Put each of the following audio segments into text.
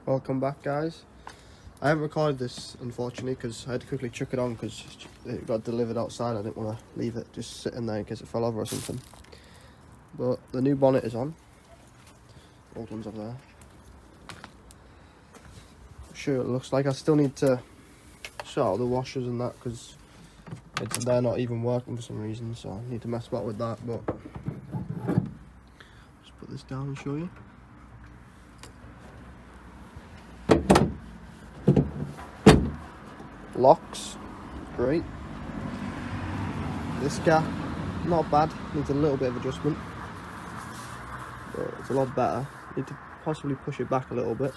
Welcome back, guys. I haven't recorded this unfortunately because I had to quickly chuck it on because it got delivered outside. I didn't want to leave it just sitting there in case it fell over or something. But the new bonnet is on. Old one's up there. Sure, it looks like I still need to sort out the washers and that because they're not even working for some reason, so I need to mess about with that. But just put this down and show you. Locks, great. This gap, not bad, needs a little bit of adjustment, but it's a lot better. Need to possibly push it back a little bit.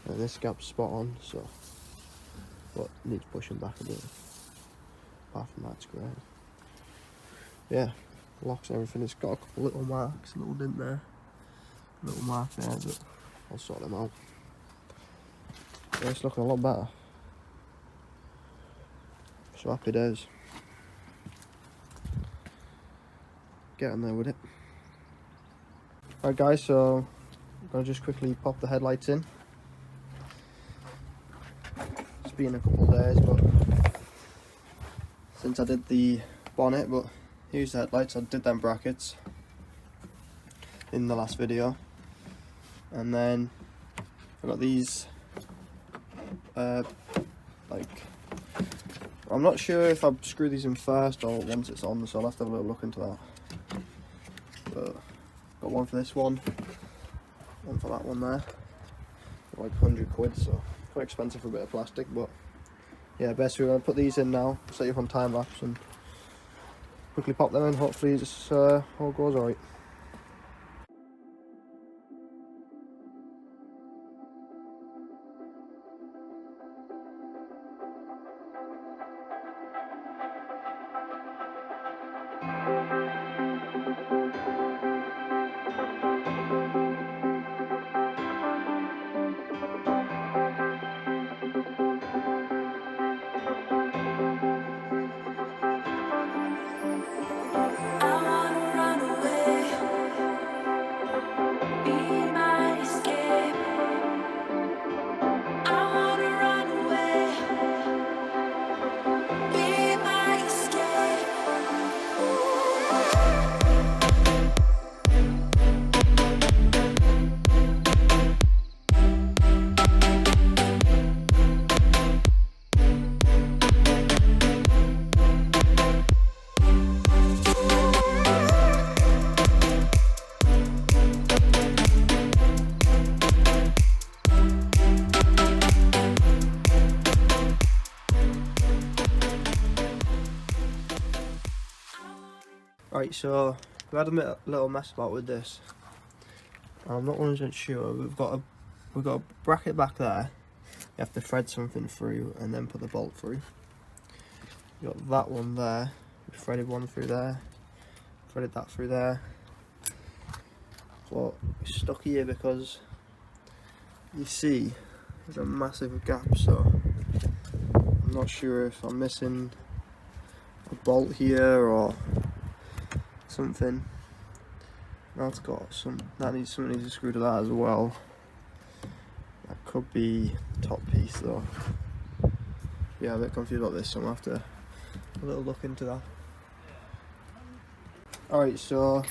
And this gap's spot on, so but needs pushing back a bit. Apart from that, it's great. Yeah, locks and everything. It's got a couple little marks, a little dent there, a little mark there, but I'll sort them out. Yeah, it's looking a lot better. So happy days. Getting there with it. Alright guys, so I'm going to just quickly pop the headlights in. It's been a couple of days, but since I did the bonnet, but here's the headlights. I did them brackets in the last video. And then I got these I'm not sure if I screw these in first or once it's on, so I'll have to have a little look into that. But got one for this one for that one there. Like 100 quid, so quite expensive for a bit of plastic, but yeah, basically we're going to put these in now, set you up on time lapse and quickly pop them in. Hopefully this all goes alright. Right, so we had a little mess about with this. I'm not 100% sure. We've got a bracket back there. You have to thread something through and then put the bolt through. You got that one there. We threaded one through there. Threaded that through there. But we're stuck here because you see there's a massive gap. So I'm not sure if I'm missing a bolt here or something. That's got something needs to screw to that as well. That could be top piece though. Yeah, I'm a bit confused about this, so I'm gonna have to have a little look into that. Alright, so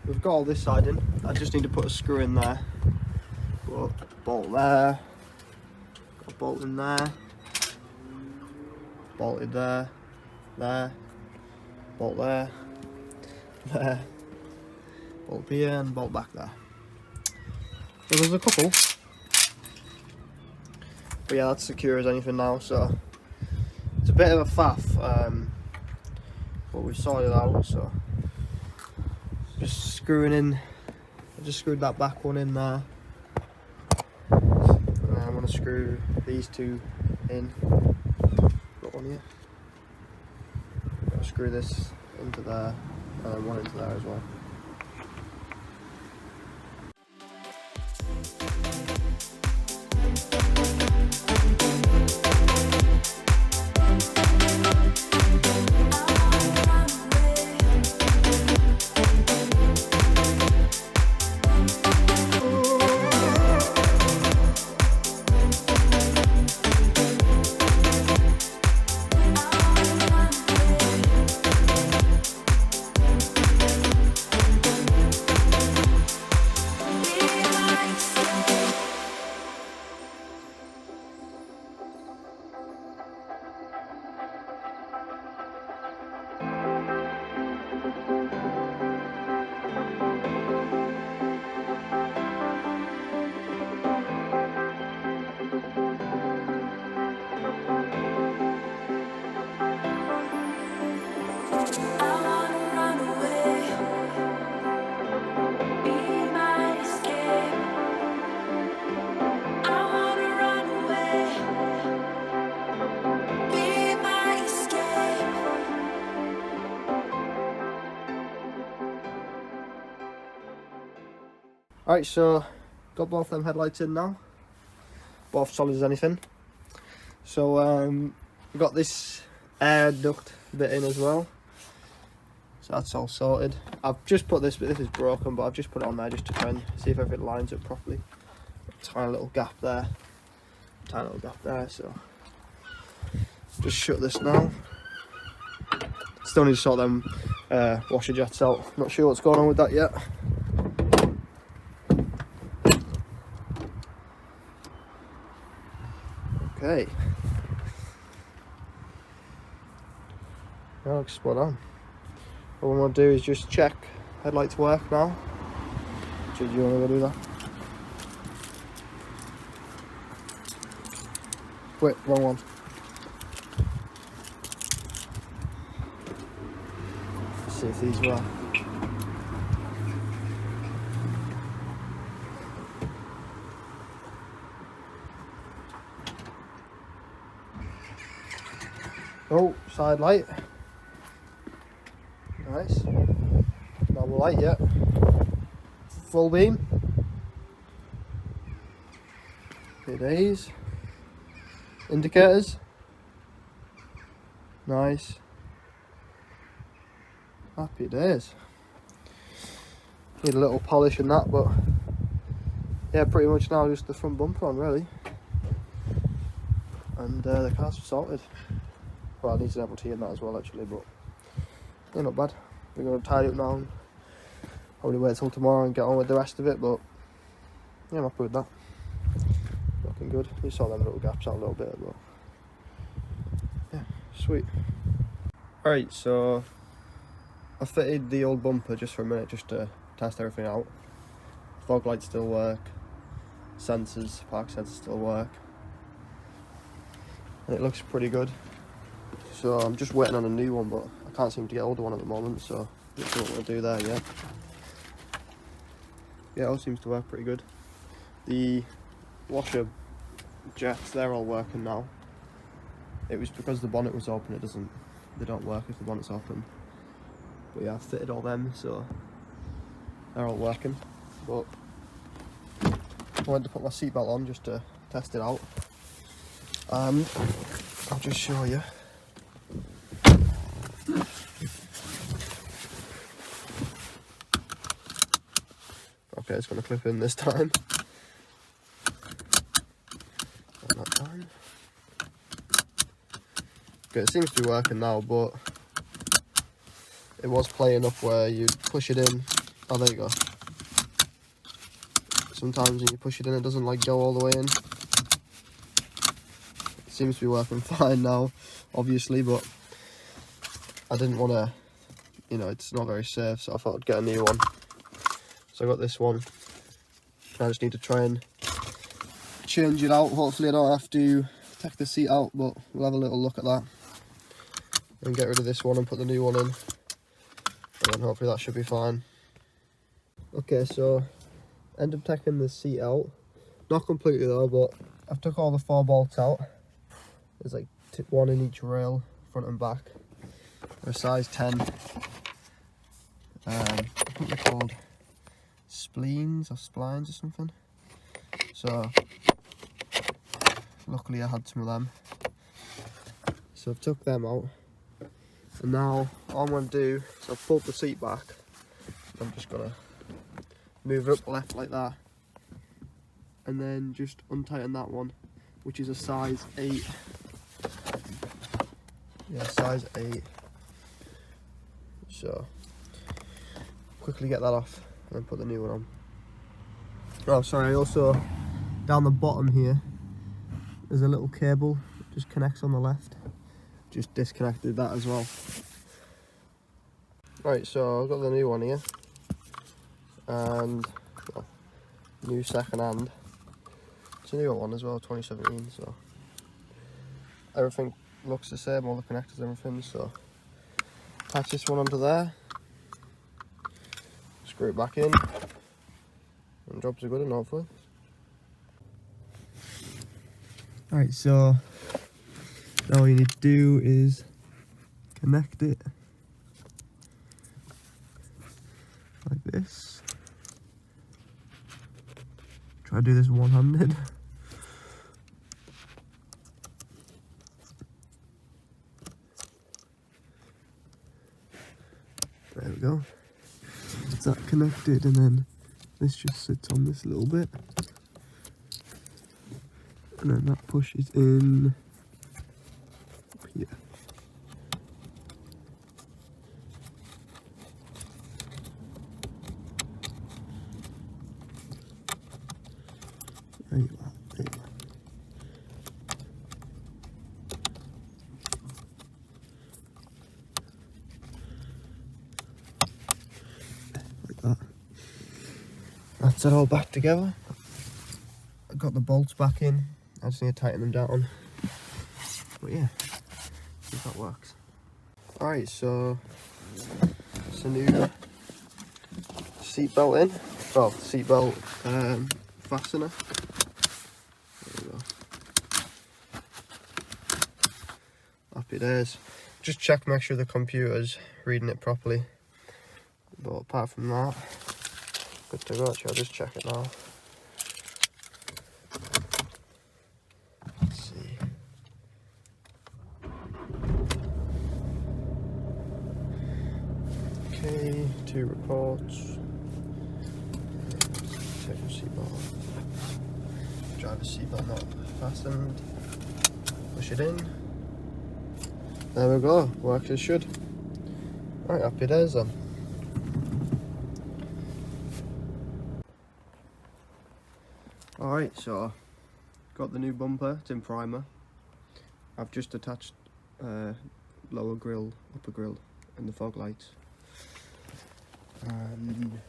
we've got all this side in. I just need to put a screw in there. Put bolt there. Got a bolt in there. Bolted there. There. Bolt there. There, bolt here and bolt back there. So there's a couple, but yeah, that's secure as anything now. So it's a bit of a faff, but we sorted it out. So just screwing in. I just screwed that back one in there, and I'm gonna screw these two in. Got one here. Gotta screw this into there. And one into there as well. Alright, so got both them headlights in now, both solid as anything. So we've got this air duct bit in as well, so that's all sorted. I've just put this, but this is broken, but I've just put it on there just to try and see if everything lines up properly. Tiny little gap there, so just shut this now. Still need to sort them washer jets out. Not sure what's going on with that yet. Okay. That looks spot on. All we want to do is just check headlights work now. So do you want to go do that? Wait, wrong one. Let's see if these work. Oh, side light. Nice. Normal light, yeah. Full beam. Happy days. Indicators. Nice. Happy days. Need a little polish in that, but yeah, pretty much now just the front bumper on really. And the car's sorted. Well, it needs an MOT in that as well actually, but yeah, not bad. We're going to tidy up now and probably wait till tomorrow and get on with the rest of it, but yeah, I'm happy with that. Looking good. You saw them little gaps out a little bit, but yeah, sweet. Alright, so I fitted the old bumper just for a minute just to test everything out. Fog lights still work, sensors, park sensors still work, and it looks pretty good. So I'm just waiting on a new one, but I can't seem to get hold of one at the moment, so I'm not sure what we'll do there yet. Yeah, it all seems to work pretty good. The washer jets, they're all working now. It was because the bonnet was open, they don't work if the bonnet's open. But yeah, I've fitted all them, so they're all working. But I went to put my seatbelt on just to test it out. And I'll just show you. Okay, it's going to clip in this time. Not that time. Okay, it seems to be working now, but it was playing up where you push it in. Oh, there you go. Sometimes when you push it in, it doesn't like go all the way in. It seems to be working fine now, obviously, but I didn't want to, you know, it's not very safe, so I thought I'd get a new one. So I got this one. I just need to try and change it out. Hopefully I don't have to take the seat out, but we'll have a little look at that. And get rid of this one and put the new one in. And then hopefully that should be fine. Okay, so end up taking the seat out. Not completely though, but I've took all the 4 bolts out. There's like one in each rail, front and back. They're size 10. I think they're called spleens or splines or something. So luckily I had some of them. So I've took them out. And now all I'm going to do is I've pulled the seat back. I'm just going to move it up left like that. And then just untighten that one, which is a size 8. Yeah, size 8. So quickly get that off and then put the new one on. Oh, sorry, also down the bottom here there's a little cable that just connects on the left. Just disconnected that as well. Right, so I've got the new one here, and well, new second hand. It's a newer one as well, 2017. So everything looks the same, all the connectors, everything. So attach this one onto there, screw it back in, and jobs are good enough, hopefully. Alright, so now all you need to do is connect it like this. Try to do this one-handed. There we go. It's that connected, and then this just sits on this little bit. And then that pushes in up here. There you are, there you are. Like that. That's it all back together. I got the bolts back in. I just need to tighten them down. But yeah, see if that works. Alright, so it's a new seat belt in. Well, seat belt fastener. There we go. Happy days. Just check, make sure the computer's reading it properly. But apart from that, good to go. Actually, I'll just check it now. Let's see. Okay, 2 reports. Take your seatbelt. Driver's seatbelt not fastened. Push it in. There we go. Works as should. Right, happy days then. Alright, so got the new bumper. It's in primer. I've just attached lower grille, upper grille, and the fog lights. And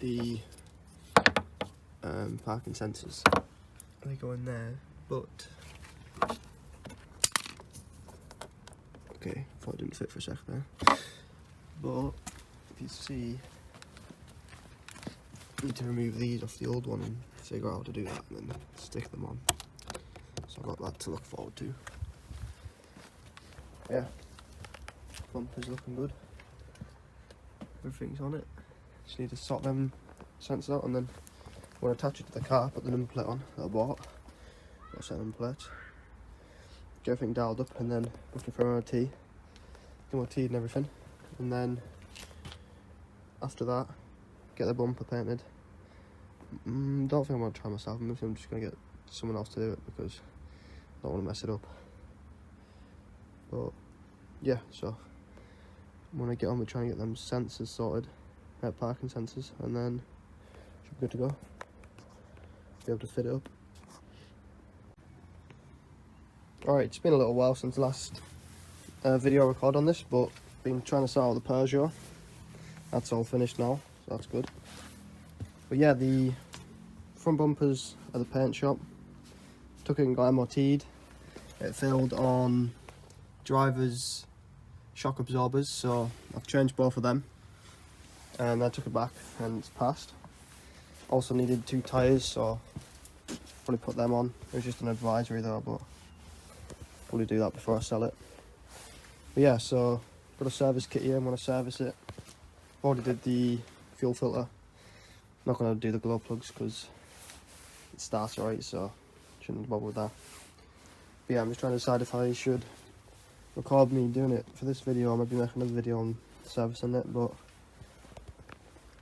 the parking sensors, they go in there, but okay, thought it didn't fit for a sec there. But if you see, I need to remove these off the old one and figure out how to do that, and then stick them on. So I've got that to look forward to. Yeah, bumper's looking good. Everything's on it. Just need to sort them sensors out, and then when I attach it to the car, put the number plate on that I bought. Got a set of number plates. Get everything dialed up, and then looking for MOT. MOT and everything. And then after that, get the bumper painted. Don't think I'm going to try myself. I'm just going to get someone else to do it because I don't want to mess it up. But yeah, so I'm going to get on with trying to get them sensors sorted, parking sensors, and then should be good to go. Be able to fit it up. Alright, it's been a little while since the last video I recorded on this, but been trying to sort out the Peugeot. That's all finished now, so that's good. But yeah, the front bumpers at the paint shop. Took it and got MOT'd. It failed on driver's shock absorbers, so I've changed both of them. And I took it back and it's passed. Also needed 2 tyres, so probably put them on. It was just an advisory though, but probably do that before I sell it. But yeah, so got a service kit here. I'm going to service it. Already did the fuel filter. Not going to do the glow plugs because it starts alright, so shouldn't bother with that. But yeah, I'm just trying to decide if I should record me doing it for this video or maybe make another video on servicing it. But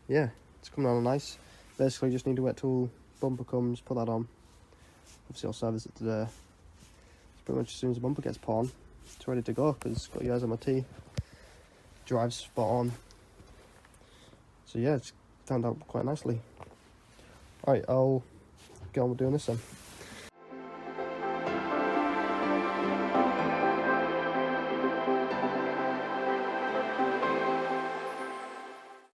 yeah, it's coming on nice. Basically just need to wait till bumper comes, put that on. Obviously I'll service it today. It's pretty much as soon as the bumper gets put on, it's ready to go because it's got your eyes on my T. Drives spot on. So yeah, it's turned out quite nicely. Alright, I'll get on with doing this then.